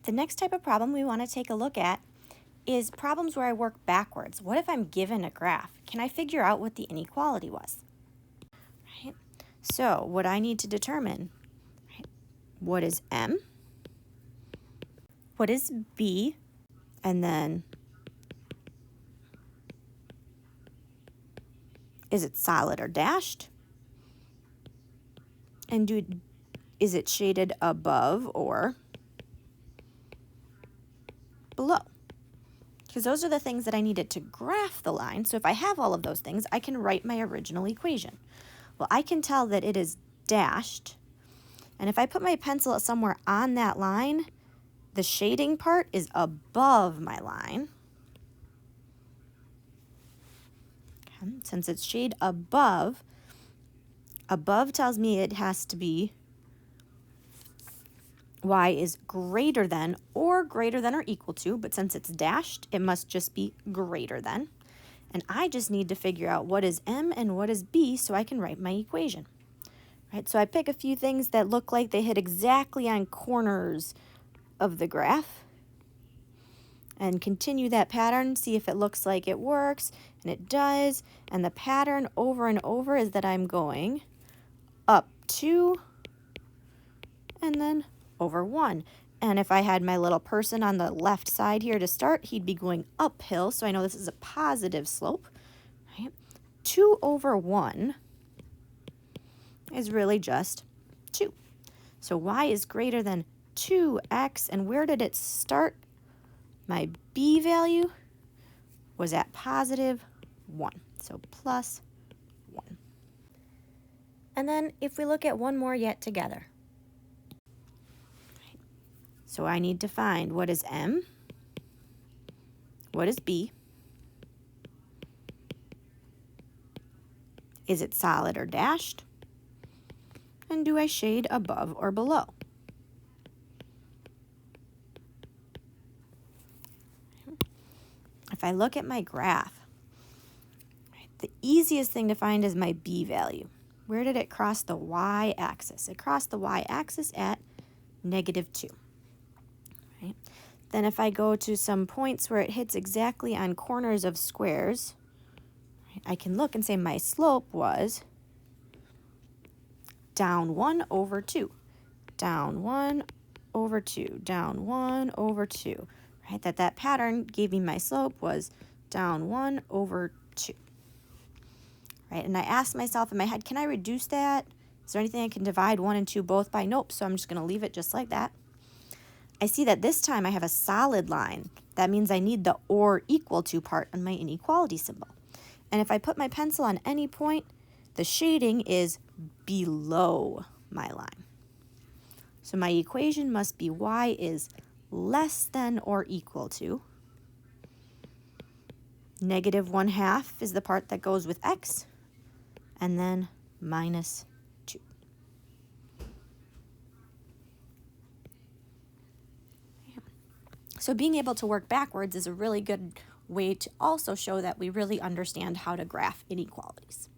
the next type of problem we want to take a look at is problems where I work backwards. What if I'm given a graph? Can I figure out what the inequality was? Right? So what I need to determine, right, what is M? What is B? And then is it solid or dashed? And is it shaded above or below? Because those are the things that I needed to graph the line. So if I have all of those things, I can write my original equation. Well, I can tell that it is dashed. And if I put my pencil somewhere on that line, the shading part is above my line. Okay. Since it's shade above tells me it has to be y is greater than or equal to, but since it's dashed, it must just be greater than. And I just need to figure out what is M and what is B so I can write my equation. Right, so I pick a few things that look like they hit exactly on corners of the graph and continue that pattern, see if it looks like it works, and it does. And the pattern over and over is that I'm going up 2 and then over 1. And if I had my little person on the left side here to start, he'd be going uphill, so I know this is a positive slope. Right? 2 over 1 is really just 2. So y is greater than 2x, and where did it start? My b value was at positive 1, so plus 1. And then if we look at one more yet together. So I need to find what is M, what is B, is it solid or dashed, and do I shade above or below? If I look at my graph, the easiest thing to find is my B value. Where did it cross the y-axis? It crossed the y-axis at -2. Right? Then if I go to some points where it hits exactly on corners of squares, right, I can look and say my slope was down 1 over 2, down 1 over 2, down 1 over 2. Right? That pattern gave me my slope was down 1 over 2. Right? And I asked myself in my head, can I reduce that? Is there anything I can divide 1 and 2 both by? Nope, so I'm just going to leave it just like that. I see that this time I have a solid line. That means I need the or equal to part on my inequality symbol. And if I put my pencil on any point, the shading is below my line. So my equation must be y is less than or equal to -1/2 is the part that goes with x, and then -2. So being able to work backwards is a really good way to also show that we really understand how to graph inequalities.